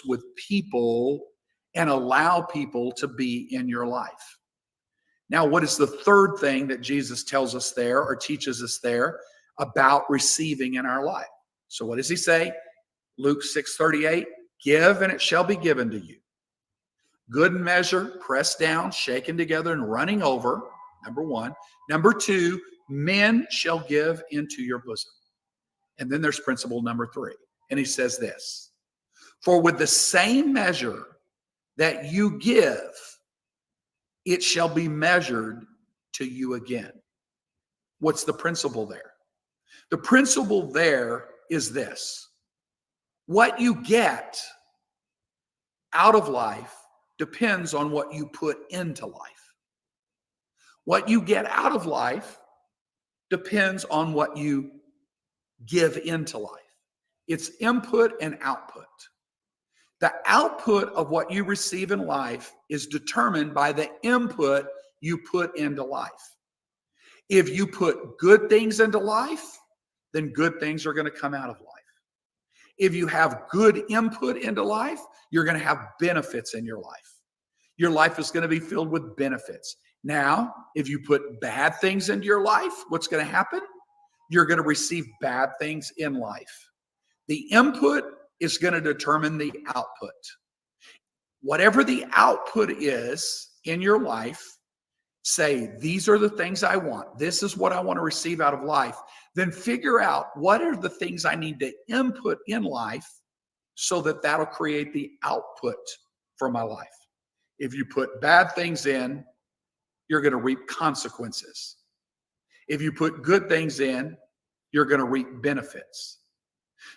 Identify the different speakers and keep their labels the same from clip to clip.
Speaker 1: with people and allow people to be in your life. Now, what is the third thing that Jesus tells us there or teaches us there about receiving in our life? So what does he say? Luke 6:38, give and it shall be given to you. Good measure, pressed down, shaken together, and running over, number one. Number two, men shall give into your bosom. And then there's principle number three. And he says this, for with the same measure that you give, it shall be measured to you again. What's the principle there? The principle there is this. What you get out of life depends on what you put into life. What you get out of life depends on what you give into life. It's input and output. The output of what you receive in life is determined by the input you put into life. If you put good things into life, then good things are going to come out of life. If you have good input into life, you're going to have benefits in your life. Your life is going to be filled with benefits. Now, if you put bad things into your life, what's going to happen? You're going to receive bad things in life. The input is going to determine the output. Whatever the output is in your life, say, these are the things I want. This is what I want to receive out of life. Then figure out what are the things I need to input in life so that that'll create the output for my life. If you put bad things in, you're going to reap consequences. If you put good things in, you're going to reap benefits.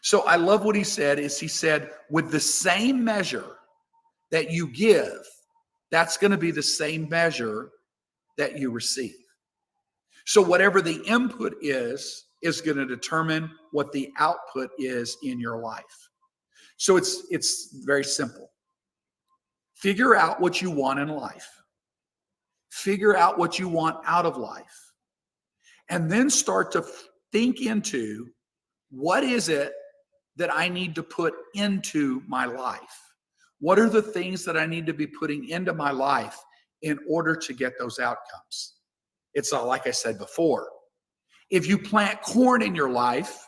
Speaker 1: So I love what he said is he said, with the same measure that you give, that's going to be the same measure that you receive. So whatever the input is going to determine what the output is in your life. So it's very simple. Figure out what you want in life. Figure out what you want out of life. And then start to think into what is it that I need to put into my life? What are the things that I need to be putting into my life in order to get those outcomes? It's like I said before, if you plant corn in your life,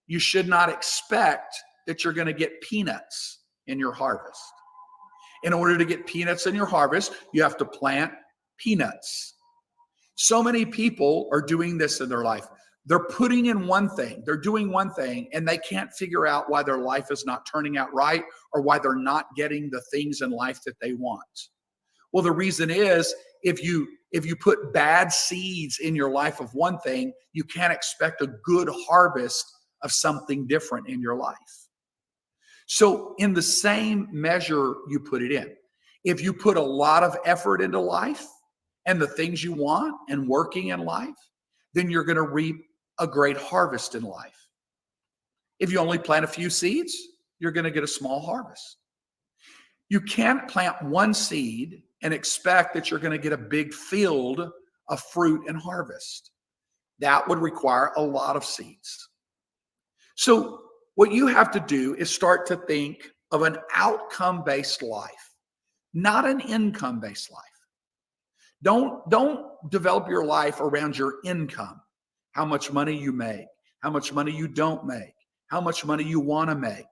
Speaker 1: you should not expect that you're going to get peanuts in your harvest. In order to get peanuts in your harvest, you have to plant peanuts. So many people are doing this in their life. They're putting in one thing, they're doing one thing, and they can't figure out why their life is not turning out right or why they're not getting the things in life that they want. Well, the reason is if you put bad seeds in your life of one thing, you can't expect a good harvest of something different in your life. So in the same measure you put it in, if you put a lot of effort into life and the things you want and working in life, then you're going to reap a great harvest in life. If you only plant a few seeds, you're going to get a small harvest. You can't plant one seed and expect that you're going to get a big field of fruit and harvest. That would require a lot of seeds. So what you have to do is start to think of an outcome-based life, not an income-based life. Don't develop your life around your income, how much money you make, how much money you don't make, how much money you want to make.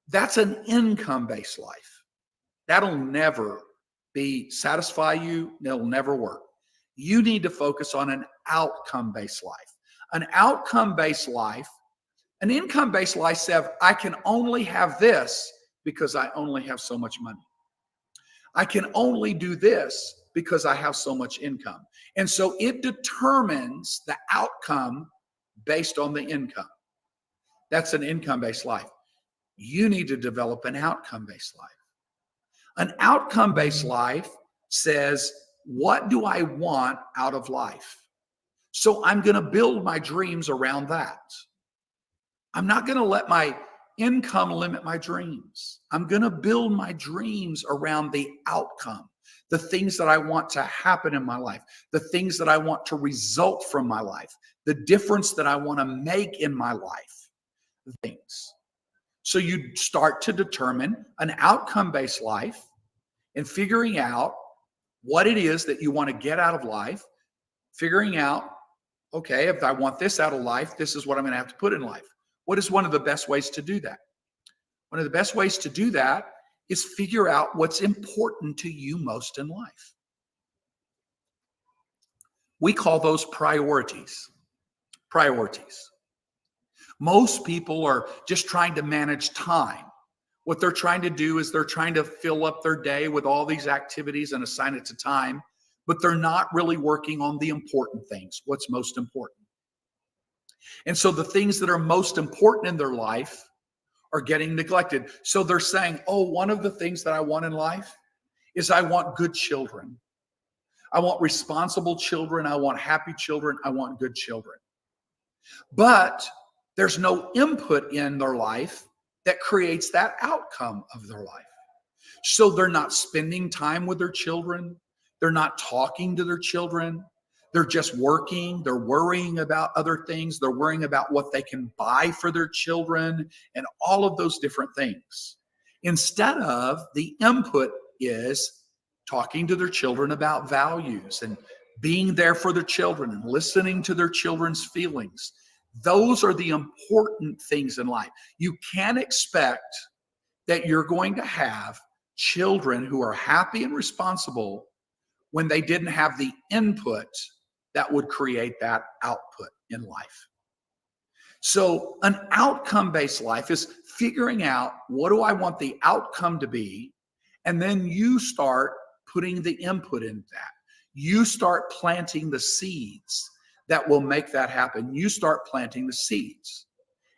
Speaker 1: That's an income-based life. That'll never satisfy you. It'll never work. You need to focus on an outcome-based life. An outcome-based life, an income-based life says, I can only have this because I only have so much money. I can only do this because I have so much income. And so it determines the outcome based on the income. That's an income-based life. You need to develop an outcome-based life. An outcome-based life says, what do I want out of life? So I'm going to build my dreams around that. I'm not going to let my income limit my dreams. I'm going to build my dreams around the outcome, the things that I want to happen in my life, the things that I want to result from my life, the difference that I want to make in my life, things. So you start to determine an outcome-based life and figuring out what it is that you want to get out of life, figuring out, okay, if I want this out of life, this is what I'm going to have to put in life. What is one of the best ways to do that? One of the best ways to do that is figure out what's important to you most in life. We call those priorities. Priorities. Most people are just trying to manage time. What they're trying to do is they're trying to fill up their day with all these activities and assign it to time, but they're not really working on the important things, what's most important. And so the things that are most important in their life are getting neglected. So they're saying, oh, one of the things that I want in life is I want good children. I want responsible children. I want happy children. I want good children. But there's no input in their life that creates that outcome of their life. So they're not spending time with their children. They're not talking to their children. They're just working. They're worrying about other things. They're worrying about what they can buy for their children and all of those different things. Instead of the input is talking to their children about values and being there for their children and listening to their children's feelings. Those are the important things in life. You can't expect that you're going to have children who are happy and responsible when they didn't have the input that would create that output in life. So an outcome-based life is figuring out, what do I want the outcome to be? And then you start putting the input in that. You start planting the seeds that will make that happen. You start planting the seeds.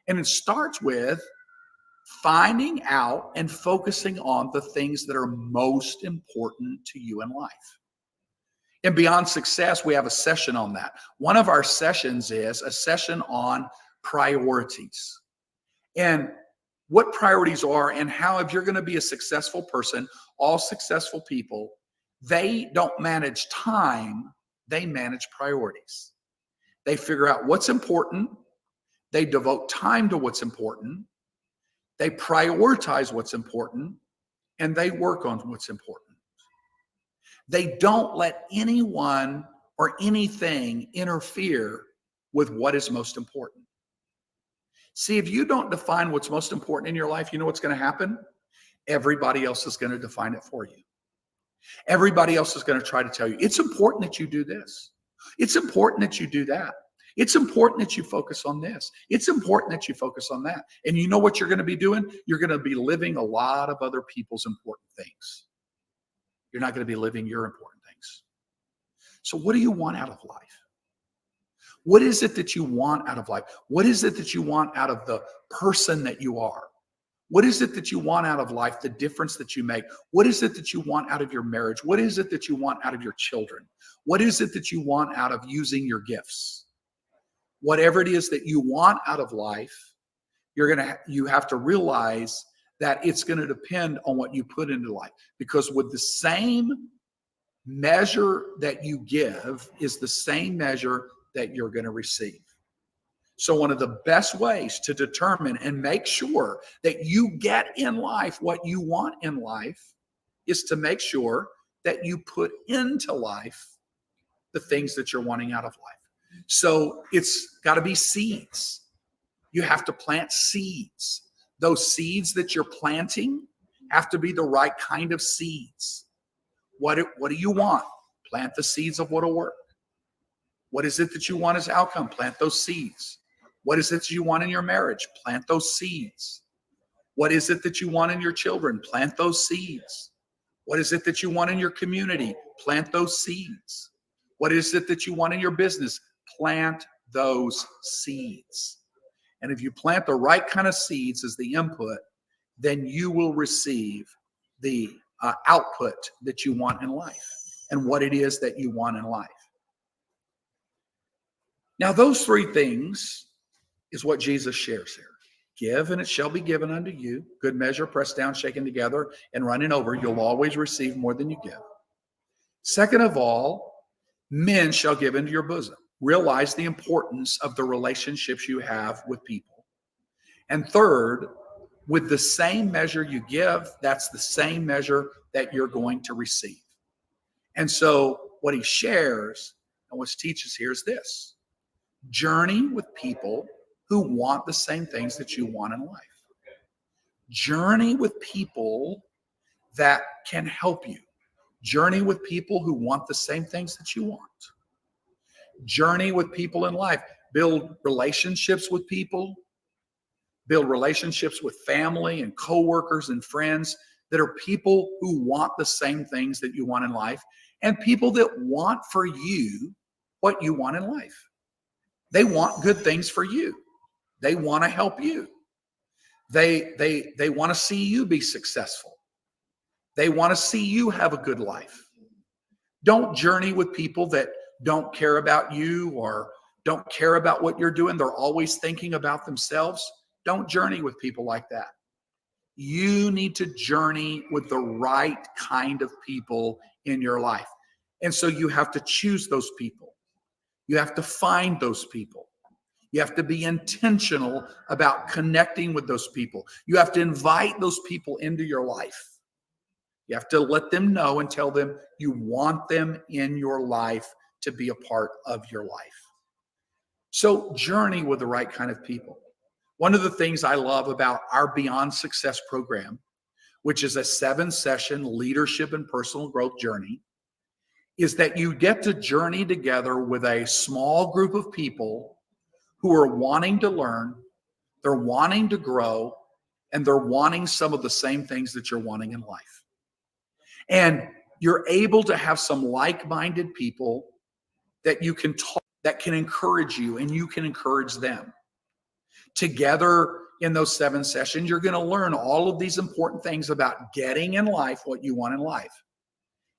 Speaker 1: And it starts with finding out and focusing on the things that are most important to you in life. In Beyond Success, we have a session on that. One of our sessions is a session on priorities and what priorities are and how, if you're going to be a successful person, all successful people, they don't manage time, they manage priorities. They figure out what's important. They devote time to what's important. They prioritize what's important, and they work on what's important. They don't let anyone or anything interfere with what is most important. See, if you don't define what's most important in your life, you know what's going to happen? Everybody else is going to define it for you. Everybody else is going to try to tell you, it's important that you do this. It's important that you do that. It's important that you focus on this. It's important that you focus on that. And you know what you're going to be doing? You're going to be living a lot of other people's important things. You're not going to be living your important things. So what do you want out of life? What is it that you want out of life? What is it that you want out of the person that you are? What is it that you want out of life, the difference that you make? What is it that you want out of your marriage? What is it that you want out of your children? What is it that you want out of using your gifts? Whatever it is that you want out of life, you have to realize that it's going to depend on what you put into life. Because with the same measure that you give is the same measure that you're going to receive. So one of the best ways to determine and make sure that you get in life what you want in life is to make sure that you put into life the things that you're wanting out of life. So it's got to be seeds. You have to plant seeds. Those seeds that you're planting have to be the right kind of seeds. What do you want? Plant the seeds of what'll work. What is it that you want as outcome? Plant those seeds. What is it that you want in your marriage? Plant those seeds. What is it that you want in your children? Plant those seeds. What is it that you want in your community? Plant those seeds. What is it that you want in your business? Plant those seeds. And if you plant the right kind of seeds as the input, then you will receive the output that you want in life and what it is that you want in life. Now, those three things is what Jesus shares here. Give, and it shall be given unto you. Good measure, pressed down, shaken together, and running over. You'll always receive more than you give. Second of all, men shall give into your bosom. Realize the importance of the relationships you have with people. And third, With the same measure you give, that's the same measure that you're going to receive. And so what he shares and what he teaches here is this: journey with people who want the same things that you want in life. Journey with people that can help you. Journey with people who want the same things that you want. Journey with people in life. Build relationships with people. Build relationships with family and coworkers and friends that are people who want the same things that you want in life, and people that want for you what you want in life. They want good things for you. They want to help you. They want to see you be successful. They want to see you have a good life. Don't journey with people that don't care about you or don't care about what you're doing. They're always thinking about themselves. Don't journey with people like that. You need to journey with the right kind of people in your life. And so you have to choose those people. You have to find those people. You have to be intentional about connecting with those people. You have to invite those people into your life. You have to let them know and tell them you want them in your life to be a part of your life. So journey with the right kind of people. One of the things I love about our Beyond Success program, which is a 7-session leadership and personal growth journey, is that you get to journey together with a small group of people who are wanting to learn, they're wanting to grow, and they're wanting some of the same things that you're wanting in life. And you're able to have some like-minded people that you can talk, that can encourage you, and you can encourage them. Together in those 7 sessions, you're going to learn all of these important things about getting in life what you want in life.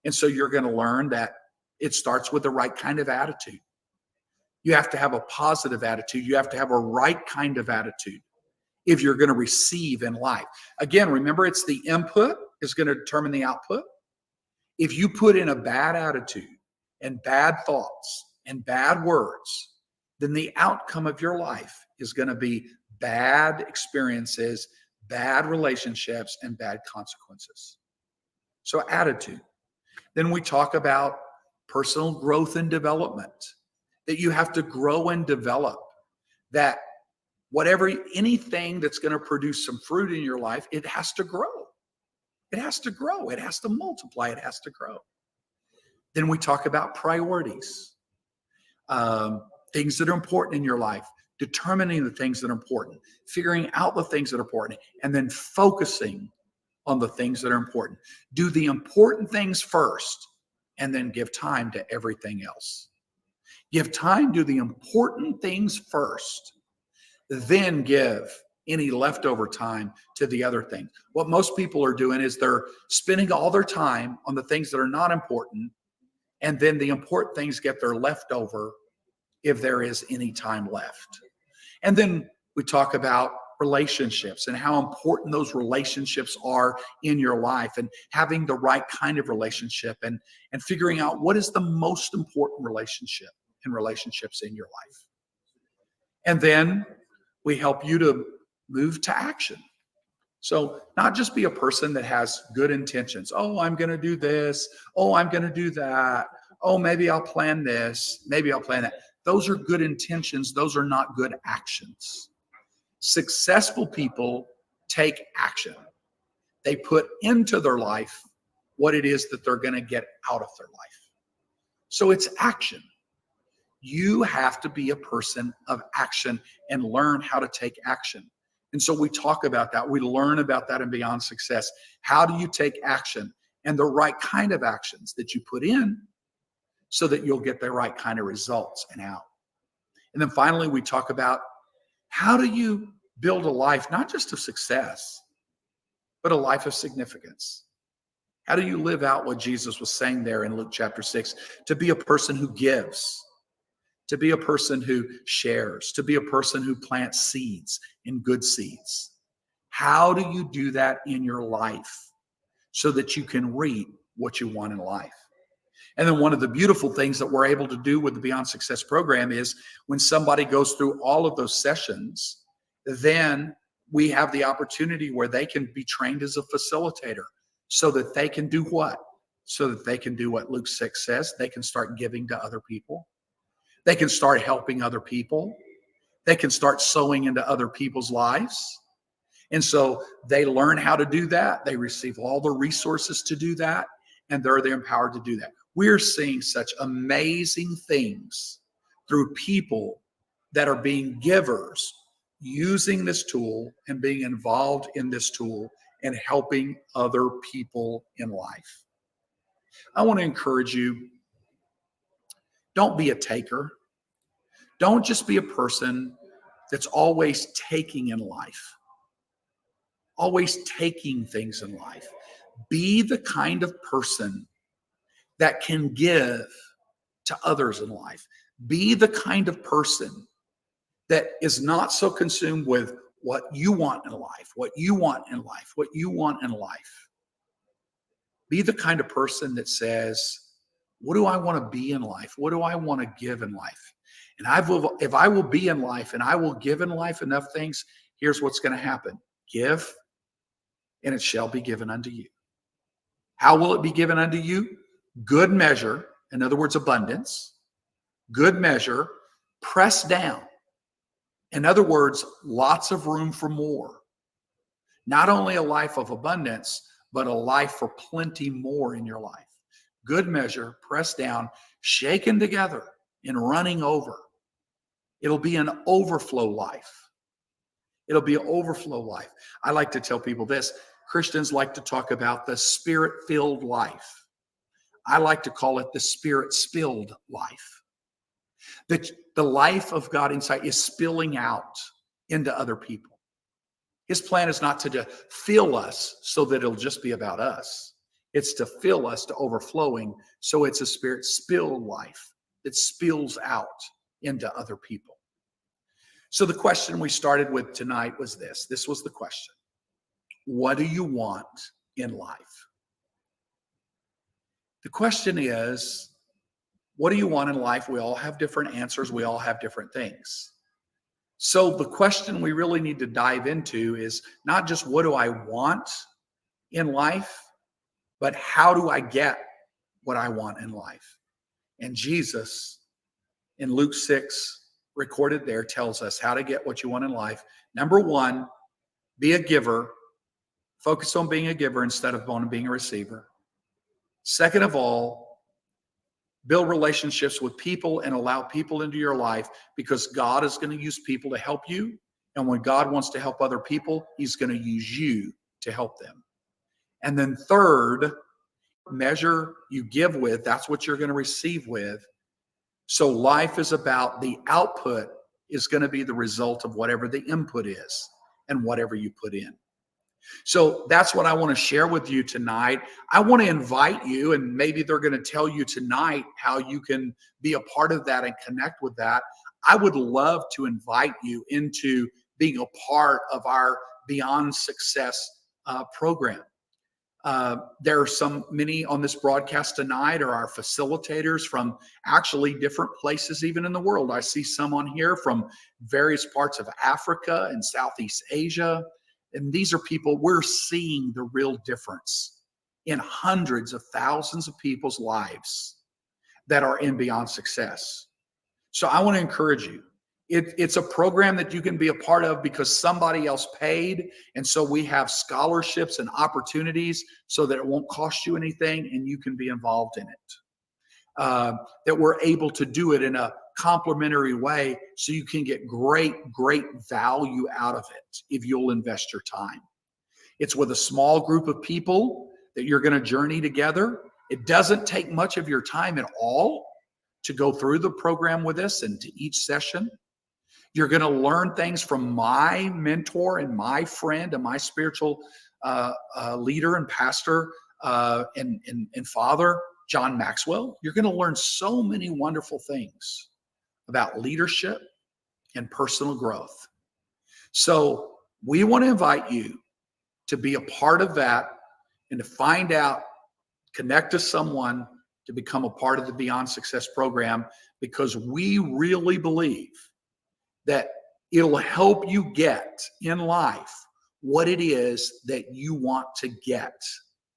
Speaker 1: And so you're going to learn that it starts with the right kind of attitude. You have to have a positive attitude. You have to have a right kind of attitude if you're going to receive in life. Again, remember, it's the input is going to determine the output. If you put in a bad attitude and bad thoughts and bad words, then the outcome of your life is going to be bad experiences, bad relationships, and bad consequences. So attitude. Then we talk about personal growth and development, that you have to grow and develop, that anything that's going to produce some fruit in your life, it has to grow. It has to grow. It has to multiply. It has to grow. Then we talk about priorities, things that are important in your life, determining the things that are important, figuring out the things that are important, and then focusing on the things that are important. Do the important things first, and then give time to everything else. Give time to the important things first, then give any leftover time to the other things. What most people are doing is they're spending all their time on the things that are not important, and then the important things get their leftover if there is any time left. And then we talk about relationships and how important those relationships are in your life, and having the right kind of relationship, and figuring out what is the most important relationship in relationships in your life. And then we help you to move to action. So not just be a person that has good intentions. Oh, I'm going to do this. Oh, I'm going to do that. Oh, maybe I'll plan this. Maybe I'll plan that. Those are good intentions. Those are not good actions. Successful people take action. They put into their life what it is that they're going to get out of their life. So it's action. You have to be a person of action and learn how to take action. And so we talk about that. We learn about that in Beyond Success. How do you take action, and the right kind of actions that you put in so that you'll get the right kind of results and out. And then finally, we talk about how do you build a life, not just of success, but a life of significance. How do you live out what Jesus was saying there in Luke chapter 6? To be a person who gives, to be a person who shares, to be a person who plants seeds and good seeds. How do you do that in your life so that you can reap what you want in life? And then one of the beautiful things that we're able to do with the Beyond Success program is when somebody goes through all of those sessions, then we have the opportunity where they can be trained as a facilitator so that they can do what? So that they can do what Luke 6 says. They can start giving to other people. They can start helping other people. They can start sowing into other people's lives. And so they learn how to do that. They receive all the resources to do that, and they're empowered to do that. We're seeing such amazing things through people that are being givers, using this tool and being involved in this tool and helping other people in life. I want to encourage you, don't be a taker. Don't just be a person that's always taking in life, always taking things in life. Be the kind of person that can give to others in life. Be the kind of person that is not so consumed with what you want in life, what you want in life, what you want in life. Be the kind of person that says, what do I want to be in life? What do I want to give in life? And if I will be in life and I will give in life enough things, here's what's going to happen. Give, and it shall be given unto you. How will it be given unto you? Good measure, in other words, abundance. Good measure, pressed down. In other words, lots of room for more. Not only a life of abundance, but a life for plenty more in your life. Good measure, pressed down, shaken together, and running over. It'll be an overflow life. It'll be an overflow life. I like to tell people this. Christians like to talk about the spirit-filled life. I like to call it the spirit-spilled life. That the life of God inside is spilling out into other people. His plan is not to just fill us so that it'll just be about us. It's to fill us to overflowing, so it's a spirit-spilled life that spills out into other people. So the question we started with tonight was this. This was the question. What do you want in life? The question is, what do you want in life? We all have different answers. We all have different things. So the question we really need to dive into is not just what do I want in life, but how do I get what I want in life? And Jesus, in Luke 6, recorded there, tells us how to get what you want in life. Number one, be a giver. Focus on being a giver instead of on being a receiver. Second of all, build relationships with people and allow people into your life, because God is going to use people to help you. And when God wants to help other people, he's going to use you to help them. And then third, measure you give with, that's what you're going to receive with. So life is about the output is going to be the result of whatever the input is and whatever you put in. So that's what I want to share with you tonight. I want to invite you, and maybe they're going to tell you tonight how you can be a part of that and connect with that. I would love to invite you into being a part of our Beyond Success program. There are many on this broadcast tonight are our facilitators from actually different places, even in the world. I see some on here from various parts of Africa and Southeast Asia. And these are people, we're seeing the real difference in hundreds of thousands of people's lives that are in Beyond Success. So I want to encourage you. It's a program that you can be a part of because somebody else paid. And so we have scholarships and opportunities so that it won't cost you anything and you can be involved in it. That we're able to do it in a complimentary way so you can get great value out of it if you'll invest your time. It's with a small group of people that you're going to journey together. It doesn't take much of your time at all to go through the program with us and to each session. You're going to learn things from my mentor and my friend and my spiritual leader and pastor and father, John Maxwell. You're going to learn so many wonderful things about leadership and personal growth. So we want to invite you to be a part of that and to find out, connect to someone to become a part of the Beyond Success program, because we really believe that It'll help you get in life what it is that you want to get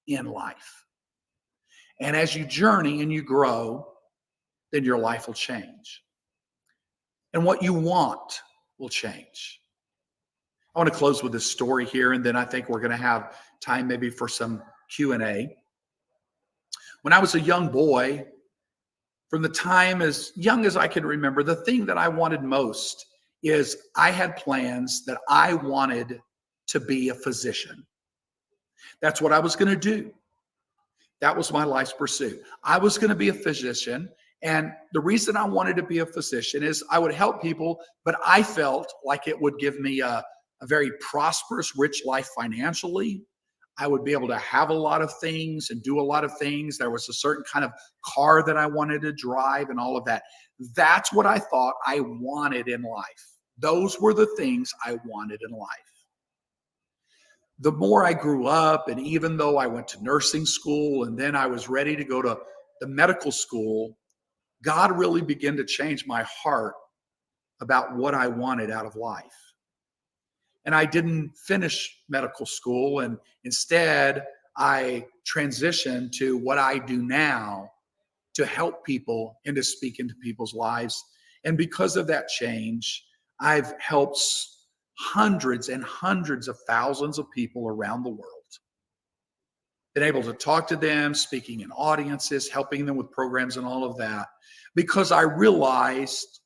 Speaker 1: in life. And as you journey and you grow, then your life will change. And what you want will change. I want to close with this story here, and then I think we're going to have time maybe for some Q&A. When I was a young boy, from the time as young as I can remember, the thing that I wanted most is I had plans that I wanted to be a physician. That's what I was going to do. That was my life's pursuit. I was going to be a physician. And the reason I wanted to be a physician is I would help people, but I felt like it would give me a very prosperous, rich life financially. I would be able to have a lot of things and do a lot of things. There was a certain kind of car that I wanted to drive and all of that. That's what I thought I wanted in life. Those were the things I wanted in life. The more I grew up, and even though I went to nursing school and then I was ready to go to the medical school, God really began to change my heart about what I wanted out of life. And I didn't finish medical school, and instead I transitioned to what I do now to help people and to speak into people's lives. And because of that change, I've helped hundreds and hundreds of thousands of people around the world. Been able to talk to them, speaking in audiences, helping them with programs and all of that, because I realized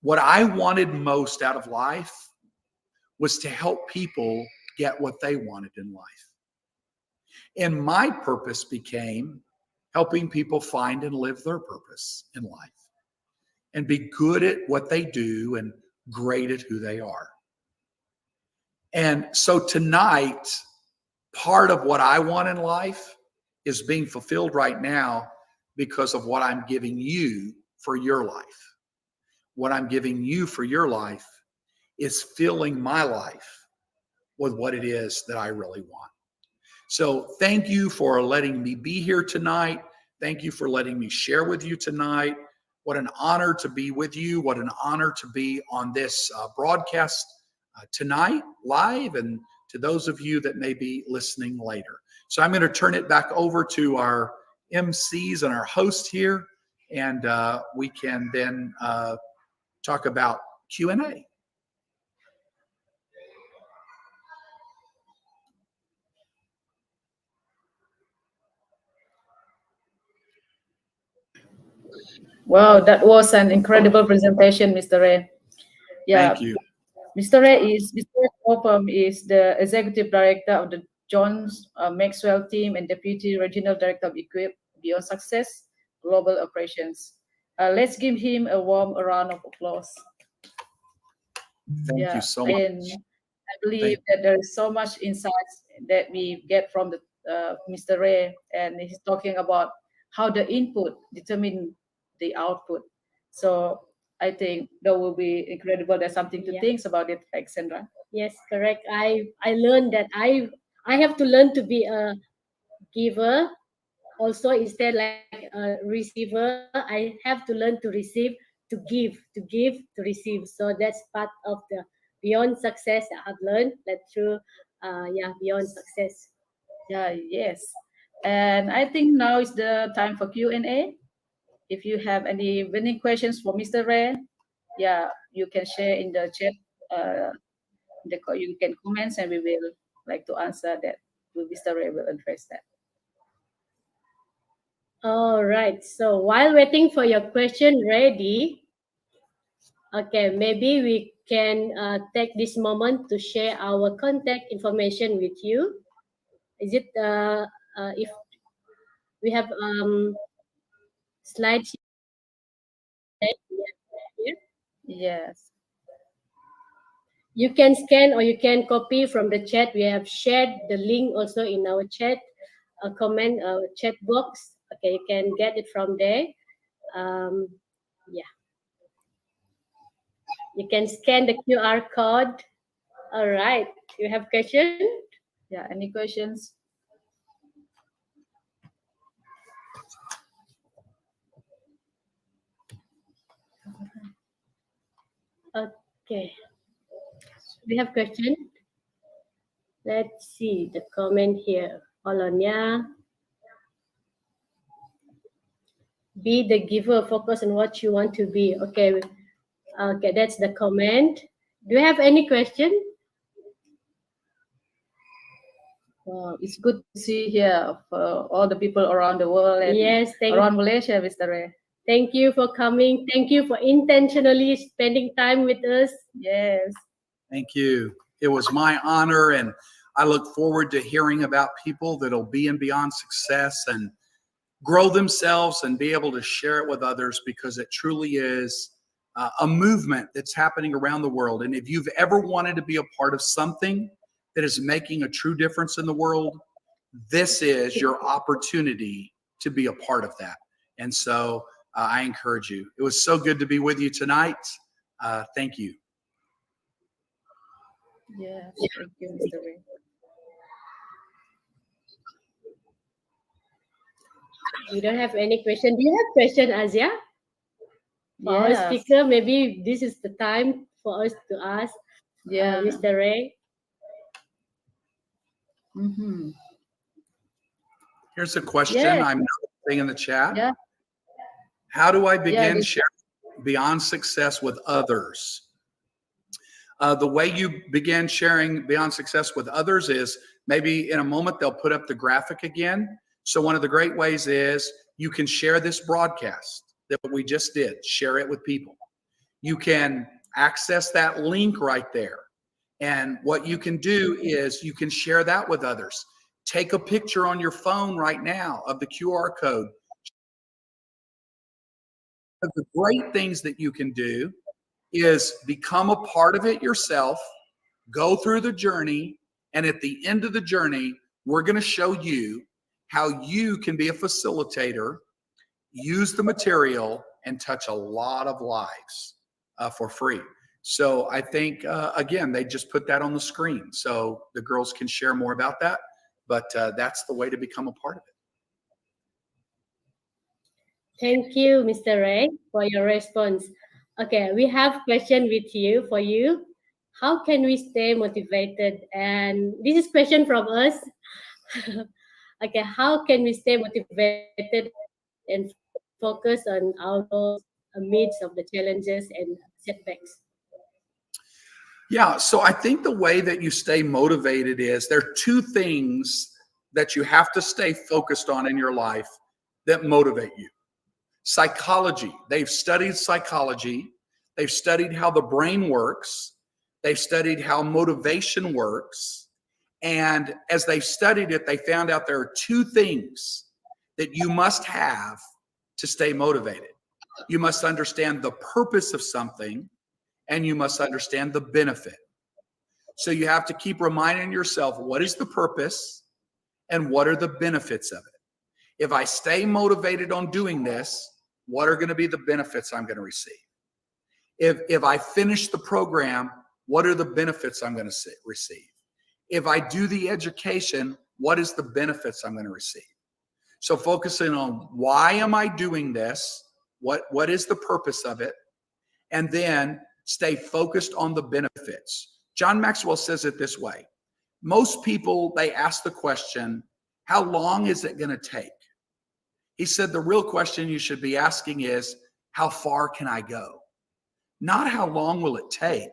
Speaker 1: what I wanted most out of life was to help people get what they wanted in life. And my purpose became helping people find and live their purpose in life and be good at what they do and great at who they are. And so tonight, part of what I want in life is being fulfilled right now because of what I'm giving you for your life. What I'm giving you for your life is filling my life with what it is that I really want. So thank you for letting me be here tonight. Thank you for letting me share with you tonight. What an honor to be with you. What an honor to be on this broadcast tonight live, and to those of you that may be listening later. So I'm going to turn it back over to our MCs and our host here, and we can then talk about Q&A.
Speaker 2: Wow, that was an incredible presentation, Mr. Ray. Yeah,
Speaker 1: Thank you.
Speaker 2: Mr. Popham is the Executive Director of the John Maxwell team and Deputy Regional Director of Equip Beyond Success Global Operations. Let's give him a warm round of applause.
Speaker 1: Thank you so much.
Speaker 2: And I believe that there is so much insights that we get from the Mr. Ray, and he's talking about how the input determine the output. So I think that will be incredible. There's something to think about it, Alexandra.
Speaker 3: Yes, correct. I learned that I have to learn to be a giver also instead like a receiver. I have to learn to receive, to give, to receive. So that's part of the beyond success I have learned that through beyond success.
Speaker 2: Yes. And I think now is the time for Q&A. If you have any burning questions for Mr. Ray, you can share in the chat. You can comment, and we will like to answer that. Mr. Ray will address that.
Speaker 3: All right. So while waiting for your question ready, okay, maybe we can take this moment to share our contact information with you. Is it if we have slides here?
Speaker 2: Yes.
Speaker 3: You can scan or you can copy from the chat. We have shared the link also in our chat comment chat box. Okay, you can get it from there. You can scan the QR code. All right. You have questions?
Speaker 2: Yeah. Any questions?
Speaker 3: Okay. We have question. Let's see the comment here. Hold on, yeah. Be the giver. Focus on what you want to be. Okay. Okay, that's the comment. Do you have any question?
Speaker 2: It's good to see here for all the people around the world and
Speaker 3: Yes,
Speaker 2: around Malaysia, Mr. Ray.
Speaker 3: thank you for coming. Thank you for intentionally spending time with us.
Speaker 2: Yes.
Speaker 1: Thank you. It was my honor, and I look forward to hearing about people that'll be in Beyond Success and grow themselves and be able to share it with others, because it truly is a movement that's happening around the world. And if you've ever wanted to be a part of something that is making a true difference in the world, this is your opportunity to be a part of that. And so I encourage you. It was so good to be with you tonight. Thank you.
Speaker 2: Yes. Thank you, Mr. Ray.
Speaker 3: We don't have any question. Do you have question, Azia? For our
Speaker 2: Yes.
Speaker 3: speaker, maybe this is the time for us to ask
Speaker 2: Yeah.
Speaker 3: Mr. Ray.
Speaker 2: Mm-hmm.
Speaker 1: Here's a question
Speaker 2: Yes.
Speaker 1: I'm noticing in the chat.
Speaker 2: Yeah.
Speaker 1: How do I begin
Speaker 2: this-
Speaker 1: sharing Beyond Success with others? The way you begin sharing Beyond Success with others is maybe in a moment they'll put up the graphic again. So one of the great ways is you can share this broadcast that we just did, share it with people. You can access that link right there. And what you can do is you can share that with others. Take a picture on your phone right now of the QR code. One of the great things that you can do is become a part of it yourself, go through the journey, and at the end of the journey, we're going to show you how you can be a facilitator, use the material, and touch a lot of lives for free. So I think, again, they just put that on the screen so the girls can share more about that. But that's the way to become a part of it.
Speaker 3: Thank you, Mr. Ray, for your response. Okay, we have question with you for you. How can we stay motivated? And this is question from us. Okay, how can we stay motivated and focus on our goals amidst of the challenges and setbacks?
Speaker 1: Yeah, so I think the way that you stay motivated is there are two things that you have to stay focused on in your life that motivate you. Psychology. They've studied psychology. They've studied how the brain works. They've studied how motivation works. And as they've studied it, they found out there are two things that you must have to stay motivated. You must understand the purpose of something, and you must understand the benefit. So you have to keep reminding yourself, what is the purpose and what are the benefits of it? If I stay motivated on doing this, what are going to be the benefits I'm going to receive? If I finish the program, what are the benefits I'm going to receive? If I do the education, what is the benefits I'm going to receive? So focusing on why am I doing this? What is the purpose of it? And then stay focused on the benefits. John Maxwell says it this way. Most people, they ask the question, how long is it going to take? He said the real question you should be asking is, how far can I go? Not how long will it take,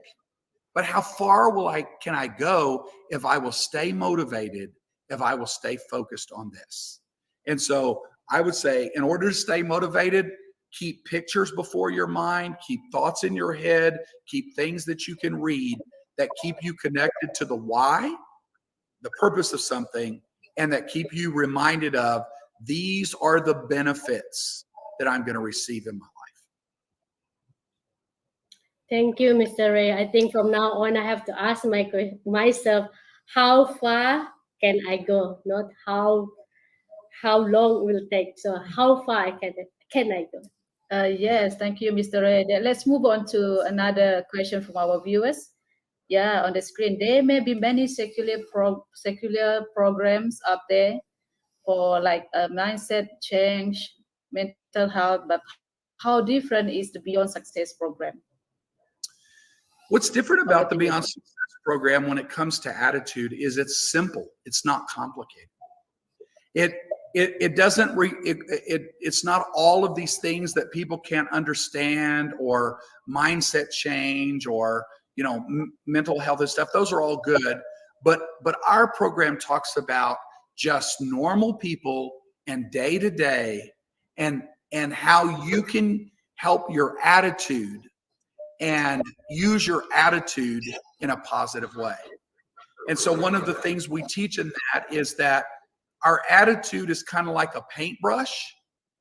Speaker 1: but how far can I go if I will stay motivated, if I will stay focused on this. And so I would say, in order to stay motivated, keep pictures before your mind, keep thoughts in your head, keep things that you can read that keep you connected to the why, the purpose of something, and that keep you reminded of these are the benefits that I'm going to receive in my life.
Speaker 3: Thank you, Mr. Ray. I think from now on, I have to ask myself, how far can I go? Not how long it will take. So how far can I go?
Speaker 2: Yes, thank you, Mr. Ray. Let's move on to another question from our viewers. Yeah, on the screen, there may be many secular programs up there for like a mindset change, mental health, but how different is the Beyond Success program?
Speaker 1: What's different about the
Speaker 2: Motivation.
Speaker 1: Beyond Success program when it comes to attitude is it's simple. It's not complicated. It doesn't it's not all of these things that people can't understand, or mindset change, or mental health and stuff. Those are all good, but our program talks about just normal people and day to day, and how you can help your attitude and use your attitude in a positive way. And so one of the things we teach in that is that our attitude is kind of like a paintbrush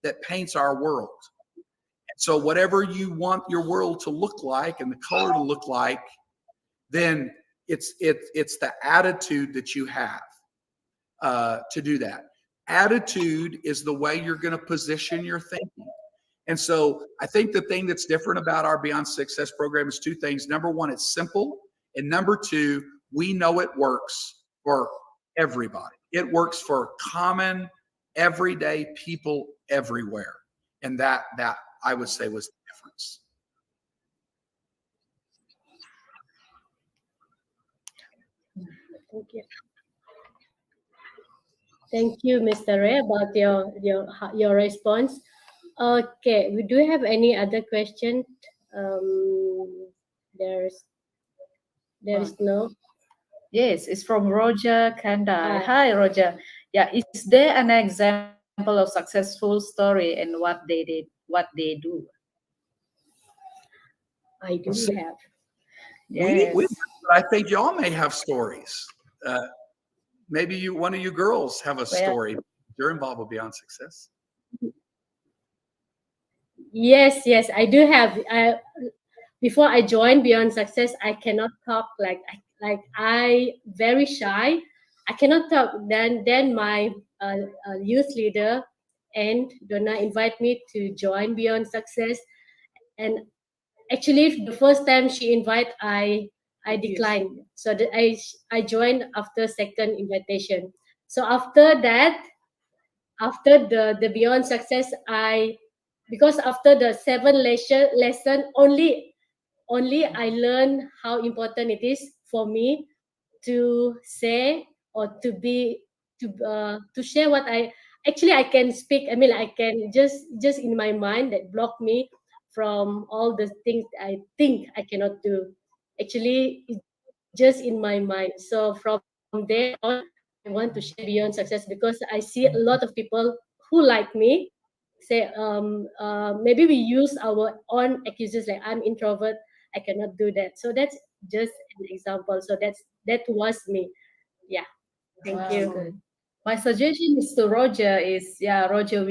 Speaker 1: that paints our world. So whatever you want your world to look like and the color to look like, then it's the attitude that you have to do that. Attitude is the way you're going to position your thinking. And so I think the thing that's different about our Beyond Success program is two things. Number one, it's simple. And number two, we know it works for everybody. It works for common, everyday people everywhere. And that I would say was the difference.
Speaker 3: Thank you. Thank you, Mr. Ray, about your response. Okay, we do have any other question? There is no.
Speaker 2: Yes, it's from Roger Kanda.
Speaker 3: Hi.
Speaker 2: Hi, Roger. Yeah, is there an example of successful story and what they did, what they do?
Speaker 3: I do
Speaker 1: So-
Speaker 3: have.
Speaker 2: Yes.
Speaker 1: I think y'all may have stories. Maybe one of you girls have a story. You're involved with Beyond Success.
Speaker 3: Yes, I do have. Before I joined Beyond Success, I cannot talk I very shy. I cannot talk. Then my youth leader and Donna invite me to join Beyond Success, and actually the first time she invite, I declined. So that I joined after second invitation. So after that, after the Beyond Success, because after the 7 lesson only I learned how important it is for me to say or to share what I can speak. I mean, I can just in my mind that block me from all the things I think I cannot do. Actually, it's just in my mind. So from there on, I want to share Beyond Success because I see a lot of people who like me say maybe we use our own excuses like I'm introvert, I cannot do that. So that's just an example. So that was me. Yeah. Thank
Speaker 2: Wow,
Speaker 3: you.
Speaker 2: good. My suggestion is to Roger is, Roger,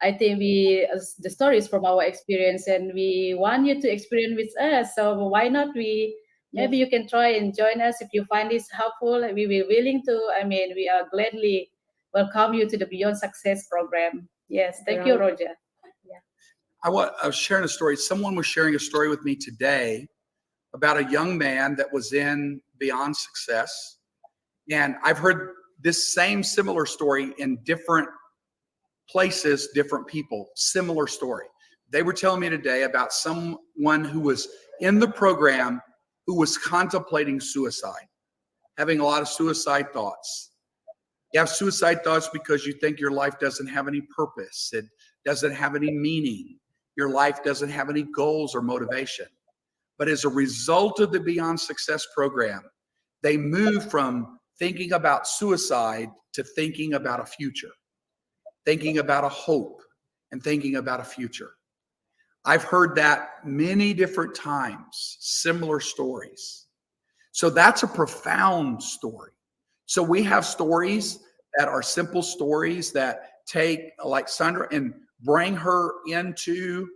Speaker 2: I think the story is from our experience and we want you to experience with us. So why not maybe you can try and join us if you find this helpful. We will willing to, we are gladly welcome you to the Beyond Success program. Yes, thank you,
Speaker 3: Right.
Speaker 2: Roger.
Speaker 1: I was sharing a story. Someone was sharing a story with me today about a young man that was in Beyond Success. And I've heard this similar story in different places, different people, similar story. They were telling me today about someone who was in the program who was contemplating suicide, having a lot of suicide thoughts. You have suicide thoughts because you think your life doesn't have any purpose. It doesn't have any meaning. Your life doesn't have any goals or motivation. But as a result of the Beyond Success program, they move from thinking about suicide to thinking about a future, thinking about a hope, and thinking about a future. I've heard that many different times, similar stories. So that's a profound story. So we have stories that are simple stories that take like Sandra and bring her into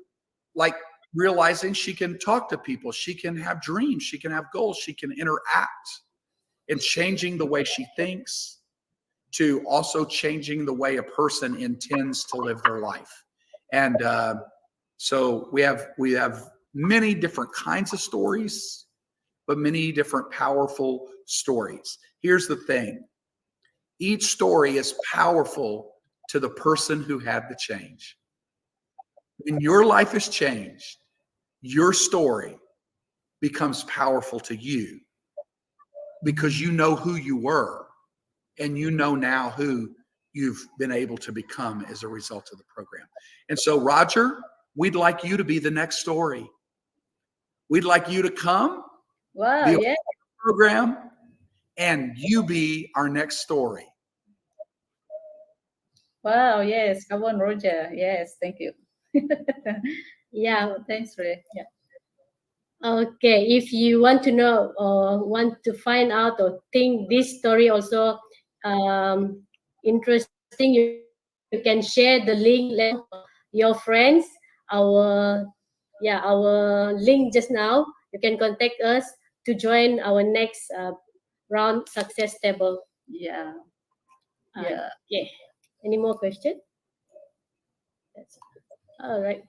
Speaker 1: like realizing she can talk to people, she can have dreams, she can have goals, she can interact, and changing the way she thinks to also changing the way a person intends to live their life. And so we have many different kinds of stories, but many different powerful stories. Here's the thing. Each story is powerful to the person who had the change. When your life is changed, your story becomes powerful to you because you know who you were and you know now who you've been able to become as a result of the program. And so, Roger, we'd like you to be the next story. We'd like you to come,
Speaker 2: Wow,
Speaker 1: be a
Speaker 2: yeah.
Speaker 1: program, and you be our next story.
Speaker 2: Wow, yes. Come on, Roger. Yes, thank you.
Speaker 3: Yeah.
Speaker 2: Thanks, Ray. Yeah.
Speaker 3: Okay, if you want to know or want to find out or think this story also interesting, you can share the link with your friends. Our link just now. You can contact us to join our next round success table.
Speaker 2: Yeah.
Speaker 3: Uh,
Speaker 2: Yeah.
Speaker 3: Okay. Any more questions? All right.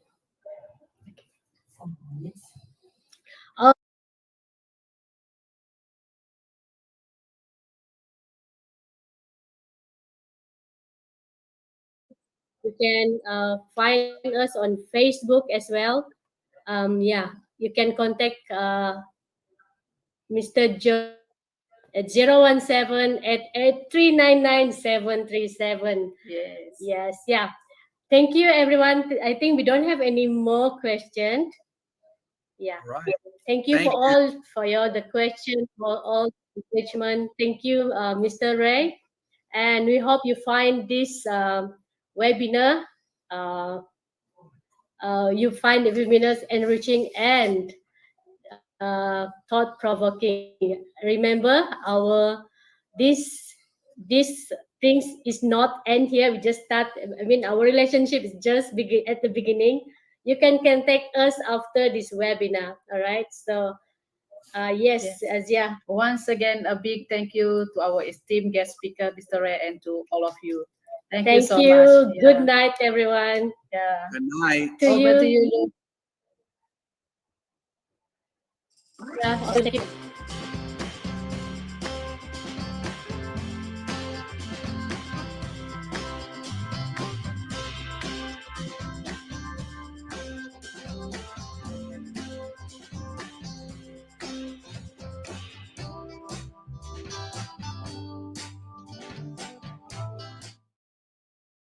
Speaker 3: You can find us on Facebook as well. You can contact Mr. Joe at 017 at 399 737.
Speaker 2: Yes.
Speaker 3: Yes, yeah. Thank you, everyone. I think we don't have any more questions. Yeah.
Speaker 1: Right.
Speaker 3: Thank you
Speaker 1: Thank
Speaker 3: for
Speaker 1: you.
Speaker 3: all for the questions, for all the engagement. Thank you, Mr. Ray. And we hope you find this webinar you find the webinars enriching and thought-provoking. Remember, this things is not end here. We just start. I mean, our relationship is just begin at the beginning. You can contact us after this webinar. All right. So, yes, Azia.
Speaker 2: Once again, a big thank you to our esteemed guest speaker, Mr. Ray, and to all of you. Thank you so
Speaker 3: you.
Speaker 2: much.
Speaker 3: Good night, everyone.
Speaker 2: Yeah.
Speaker 1: Good night.
Speaker 2: Over to you.
Speaker 3: Yeah, thank you.